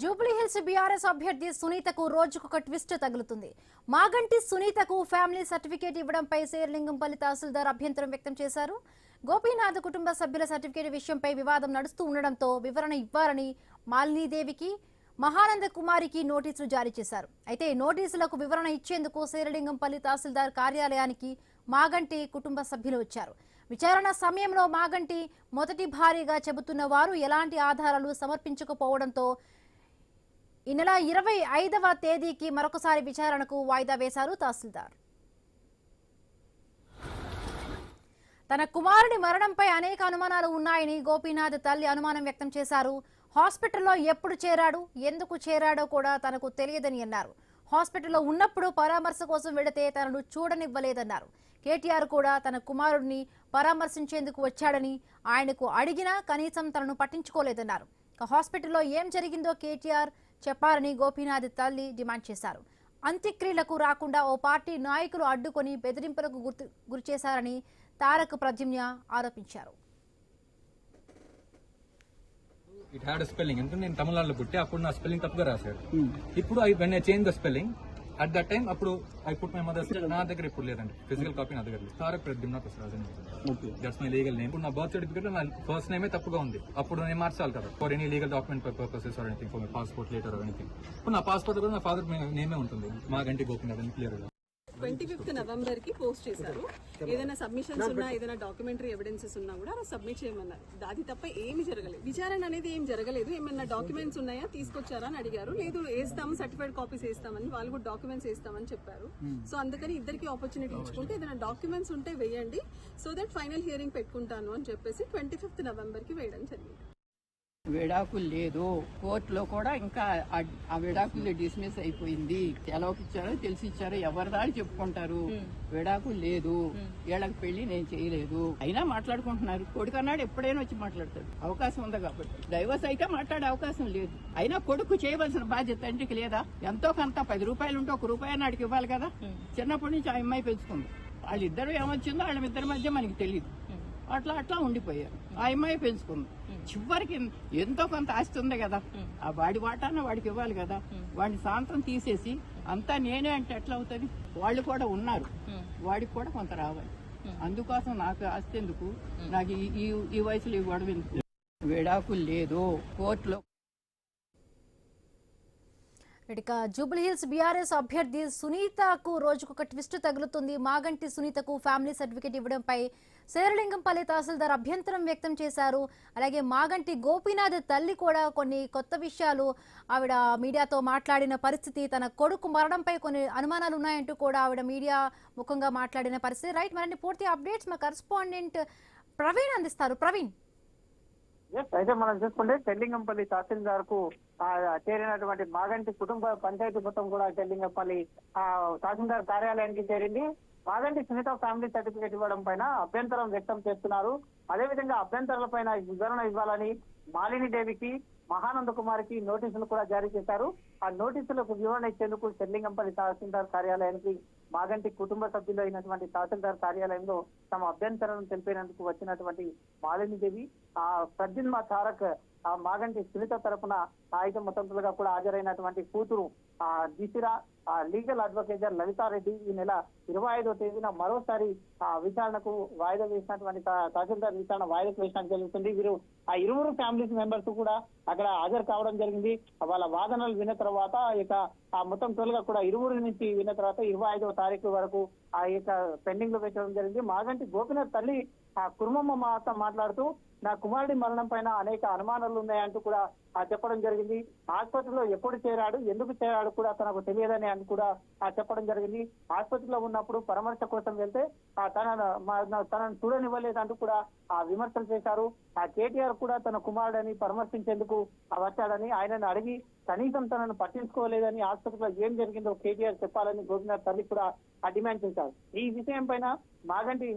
Jubilee Hills BRS అభ్యర్థి సునీతకు రోజుకొక twist తగులుతుంది. మాగంటి సునీతకు ఫ్యామిలీ సర్టిఫికేట్ ఇవ్వడంపై శేర్లింగంపల్లి తహసీల్దార్ అభ్యంతరం వ్యక్తం చేశారు. గోపీనాథ్ కుటుంబ సభ్యుల సర్టిఫికేట్ విషయంపై వివాదం నడుస్తూ ఉండడంతో వివరణ ఇవ్వాలని మాలినీదేవికి, మహానంద కుమారికి నోటీసులు జారీ చేశారు. అయితే నోటీసులకు వివరణ ఇచ్చేందుకు శేర్లింగంపల్లి తహసీల్దార్ కార్యాలయానికి మాగంటి కుటుంబ సభ్యులు వచ్చారు. విచారణ సమయంలో మాగంటి మొదటి భారీగా చెబుతున్న వారు ఎలాంటి ఆధారాలు సమర్పించకపోవడంతో ఈ నెల 25వ తేదీకి మరొకసారి విచారణకు వాయిదా వేశారు తహసీల్దార్. తన కుమారుడి మరణంపై అనేక అనుమానాలు ఉన్నాయని గోపీనాథ్ తల్లి అనుమానం వ్యక్తం చేశారు. హాస్పిటల్లో ఎప్పుడు చేరాడు, ఎందుకు చేరాడో కూడా తనకు తెలియదని అన్నారు. హాస్పిటల్లో ఉన్నప్పుడు పరామర్శ కోసం వెళితే తనను చూడనివ్వలేదన్నారు. కేటీఆర్ కూడా తన కుమారుడిని పరామర్శించేందుకు వచ్చాడని, ఆయనకు అడిగినా కనీసం తనను పట్టించుకోలేదన్నారు. హాస్పిటల్లో ఏం జరిగిందో కేటీఆర్ చెప్పారని గోపీనాథ్ తల్లి డిమాండ్ చేశారు. అంత్యక్రియలకు రాకుండా ఓ పార్టీ నాయకులు అడ్డుకొని బెదిరింపులకు గురిచేశారని తారక ప్రద్యుమ్న ఆరోపించారు. ఇట్ హ్యాడ్ స్పెల్లింగ్ ఎందుకంటే నేను తమిళనాడులో పుట్టి అప్పుడు నా స్పెల్లింగ్ తప్పుగా రాశాడు. ఇప్పుడు when I change the spelling at that time అప్పుడు ఐ పుట్ మై మదర్ నా దగ్గర ఇప్పుడు లేదండి, ఫిజికల్ కాపీ నా దగ్గర లేదు. Taraka Pradyumna that's my legal name. ఇప్పుడు నా బర్త్ సర్టిఫికేట్ నా ఫస్ట్ నేమే తప్పుగా ఉంది. అప్పుడు నేను మార్చాలి కదా for any legal document purposes or anything, for my passport later or anything. ఇప్పుడు నా పాస్పోర్ట్ కూడా నా ఫాదర్ నేమే ఉంటుంది, మాగంటి గోపీనాథ్ అని క్లియర్ గా. 25th నవంబర్ కి పోస్ట్ చేశారు. ఏదైనా సబ్మిషన్స్ ఉన్నా, ఏదైనా డాక్యుమెంటరీ ఎవిడెన్సెస్ ఉన్నా కూడా సబ్మిట్ చేయమన్నారు. అది తప్ప ఏమి జరగలేదు. విచారణ అనేది ఏం జరగలేదు. ఏమైనా డాక్యుమెంట్స్ ఉన్నాయా తీసుకొచ్చారా అని అడిగారు. లేదు వేస్తాం, సర్టిఫైడ్ కాపీస్ వేస్తామని, వాళ్ళు కూడా డాక్యుమెంట్స్ వేస్తామని చెప్పారు. సో అందుకని ఇద్దరికి ఆపర్చునిటీ ఇచ్చుకుంటే ఏదైనా డాక్యుమెంట్స్ ఉంటే వేయండి, సో దట్ ఫైనల్ హియరింగ్ పెట్టుకుంటాను అని చెప్పేసి 25th నవంబర్ కి వేయడం జరిగింది. విడాకులు లేదు, కోర్టులో కూడా ఇంకా ఆ విడాకులు డిస్మిస్ అయిపోయింది. ఎలాకి ఇచ్చారో తెలిసి ఇచ్చారో ఎవరిదాని చెప్పుకుంటారు. విడాకులు లేదు, వీళ్ళకి పెళ్లి నేను చేయలేదు అయినా మాట్లాడుకుంటున్నారు. కొడుకన్నాడు ఎప్పుడైనా వచ్చి మాట్లాడతాడు, అవకాశం ఉంది కాబట్టి. డైవర్స్ అయితే మాట్లాడే అవకాశం లేదు. అయినా కొడుకు చేయవలసిన బాధ్యత తండ్రికి లేదా? ఎంతో కొంత 10 రూపాయలు ఉంటే 1 రూపాయి నాటికి ఇవ్వాలి కదా. చిన్నప్పటి నుంచి ఆ అమ్మాయి పెంచుకుంది. వాళ్ళిద్దరు ఏమొచ్చిందో వాళ్ళిద్దరి మధ్య మనకి తెలియదు. అట్లా ఉండిపోయారు. ఆ అమ్మాయి పెంచుకుంది. చివరికి ఎంతో కొంత ఆస్తి ఉంది కదా, ఆ వాడి వాటాన వాడికి ఇవ్వాలి కదా. వాడిని సాంతం తీసేసి అంతా నేనే అంటే ఎట్లా అవుతుంది? వాళ్ళు కూడా ఉన్నారు, వాడికి కూడా కొంత రావాలి. అందుకోసం నాకు ఆస్తి ఎందుకు, నాకు ఈ వయసులో ఈ గొడవ ఎందుకు? విడాకులు లేదు, కోర్టులో. ఇక జూబ్లీహిల్స్ బీఆర్ఎస్ అభ్యర్థి సునీతకు రోజుకొక ట్విస్ట్ తగులుతుంది. మాగంటి సునీతకు ఫ్యామిలీ సర్టిఫికేట్ ఇవ్వడంపై శేర్లింగంపల్లి తహసీల్దార్ అభ్యంతరం వ్యక్తం చేశారు. అలాగే మాగంటి గోపీనాథ్ తల్లి కూడా కొన్ని కొత్త విషయాలు ఆవిడ మీడియాతో మాట్లాడిన పరిస్థితి, తన కొడుకు మరణంపై కొన్ని అనుమానాలు ఉన్నాయంటూ కూడా ఆవిడ మీడియా ముఖంగా మాట్లాడిన పరిస్థితి. రైట్, మరిన్ని పూర్తి అప్డేట్స్ మా కరెస్పాండెంట్ ప్రవీణ్ అందిస్తారు. ప్రవీణ్. అయితే మనం చూసుకుంటే శేర్లింగంపల్లి తహసీల్దార్ కు చేరినటువంటి మాగంటి కుటుంబ పంచాయతీ మొత్తం కూడా శేర్లింగంపల్లి తహసీల్దార్ కార్యాలయానికి చేరింది. మాగంటి సునీత ఫ్యామిలీ సర్టిఫికేట్ ఇవ్వడం పైన అభ్యంతరం వ్యక్తం చేస్తున్నారు. అదేవిధంగా అభ్యంతరాల పైన వివరణ ఇవ్వాలని మాలినీదేవికి, మహానంద కుమారికి నోటీసులు కూడా జారీ చేశారు. ఆ నోటీసులకు వివరణ ఇచ్చేందుకు శేర్లింగంపల్లి తహసీల్దార్ కార్యాలయానికి మాగంటి కుటుంబ సభ్యులు అయినటువంటి తహసీల్దార్ కార్యాలయంలో తమ అభ్యంతరం తెలిపేందుకు వచ్చినటువంటి మాలినీదేవి, ఆ ప్రద్యుమ్న తారక్, ఆ మాగంటి సునీత తరపున ఆయుధ మొత్తంగా కూడా హాజరైనటువంటి కూతురు దిశిరా, లీగల్ అడ్వకేట్ లలితారెడ్డి ఈ నెల 25వ తేదీన మరోసారి విచారణకు వాయిదా వేసినటువంటి తహసీల్దార్ విచారణ వాయిదాకు వేసినట్టు జరుగుతుంది. వీరు ఆ ఇరువురు ఫ్యామిలీస్ మెంబర్స్ కూడా అక్కడ హాజరు కావడం జరిగింది. వాళ్ళ వాదనలు విన్న తర్వాత ఇక ఆ మొత్తం టోల్గా కూడా ఇరువురి నుంచి విన్న తర్వాత 25వ తారీఖు వరకు ఆ యొక్క పెండింగ్ లో పెట్టడం జరిగింది. మాగంటి గోపీనాథ్ తల్లి ఆ కుర్మమ్మ మాట్లాడుతూ నా కుమారుడి మరణం పైన అనేక అనుమానాలు ఉన్నాయంటూ కూడా చెప్పడం జరిగింది. ఆసుపత్రిలో ఎప్పుడు చేరాడు, ఎందుకు చేరాడు కూడా తనకు తెలియదని అని కూడా చెప్పడం జరిగింది. ఆసుపత్రిలో ఉన్నప్పుడు పరామర్శ కోసం వెళ్తే తనను చూడనివ్వలేదంటూ కూడా విమర్శలు చేశారు. కేటీఆర్ కూడా తన కుమారుడని పరామర్శించేందుకు వచ్చాడని, ఆయనను అడిగి కనీసం తనను పట్టించుకోలేదని, ఆసుపత్రిలో ఏం జరిగిందో కేటీఆర్ చెప్పాలని గోపీనాథ్ తల్లి కూడా డిమాండ్ చేశారు. ఈ విషయం పైన మాగంటి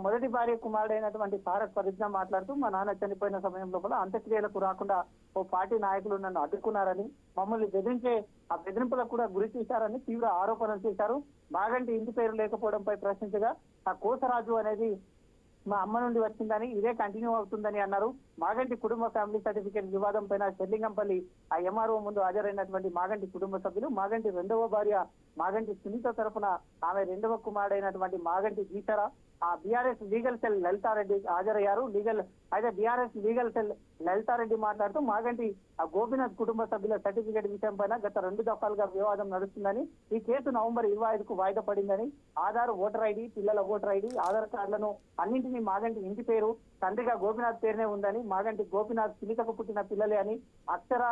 మొదటి భార్య కుమారుడైనటువంటి తారక ప్రద్యుమ్న మాట్లాడుతూ మా నాన్న చనిపోయిన సమయంలో కూడా అంత్యక్రియలకు రాకుండా ఓ పార్టీ నాయకులు నన్ను అడ్డుకున్నారని, మమ్మల్ని బెదిరించే ఆ బెదిరింపులకు కూడా గురి చేశారని తీవ్ర ఆరోపణలు చేశారు. మాగంటి ఇంటి పేరు లేకపోవడంపై ప్రశ్నించగా ఆ కోసరాజు అనేది మా అమ్మ నుండి వచ్చిందని ఇదే కంటిన్యూ అవుతుందని అన్నారు. మాగంటి కుటుంబ ఫ్యామిలీ సర్టిఫికేట్ వివాదం పైన షెర్లింగంపల్లి ఆ ఎంఆర్ఓ ముందు హాజరైనటువంటి మాగంటి కుటుంబ సభ్యులు మాగంటి రెండవ భార్య మాగంటి సునీత తరఫున ఆమె రెండవ కుమారుడైనటువంటి మాగంటి గీతర ఆ బీఆర్ఎస్ లీగల్ సెల్ లలితారెడ్డి హాజరయ్యారు. అయితే బీఆర్ఎస్ లీగల్ సెల్ లలితారెడ్డి మాట్లాడుతూ మాగంటి ఆ గోపీనాథ్ కుటుంబ సభ్యుల సర్టిఫికేట్ విషయం పైన గత 2 దఫాలుగా వివాదం నడుస్తుందని, ఈ కేసు నవంబర్ 25కు వాయిదా పడిందని, ఆధార్ ఓటర్ ఐడి, పిల్లల ఓటర్ ఐడి, ఆధార్ కార్డులను అన్నింటినీ మాగంటి ఇంటి పేరు తండ్రిగా గోపీనాథ్ పేరునే ఉందని, మాగంటి గోపీనాథ్ సునీతకు పుట్టిన పిల్లలే అని అక్షర,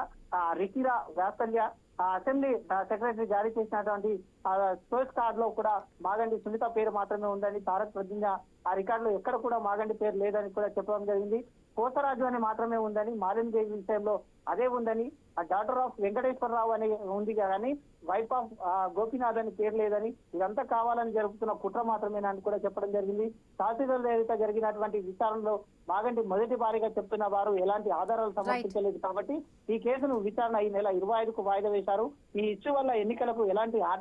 రికిరా, వాత్సల్య అసెంబ్లీ సెక్రటరీ జారీ చేసినటువంటి సోర్స్ కార్డు లో కూడా మాగంటి సునీత పేరు మాత్రమే ఉందని, తారక ప్రజ్ఞ ఆ రికార్డులో ఎక్కడ కూడా మాగంటి పేరు లేదని కూడా చెప్పడం జరిగింది. కోసరాజు అని మాత్రమే ఉందని, మాలిన్ దేవి విషయంలో అదే ఉందని, ఆ డాక్టర్ ఆఫ్ వెంకటేశ్వరరావు అని ఉంది కానీ వైఫ్ ఆఫ్ గోపీనాథ్ అని పేరు లేదని, ఇదంతా కావాలని జరుపుతున్న కుట్ర మాత్రమేనని కూడా చెప్పడం జరిగింది. తహసీల్దార్ దగ్గర జరిగినటువంటి విచారణలో మాగంటి మొదటి భారీగా చెప్తున్న వారు ఎలాంటి ఆధారాలు సమర్పించలేదు కాబట్టి ఈ కేసును విచారణ ఈ నెల 25కు వాయిదా వేశారు. ఈ ఇష్యూ వల్ల ఎన్నికలకు ఎలాంటి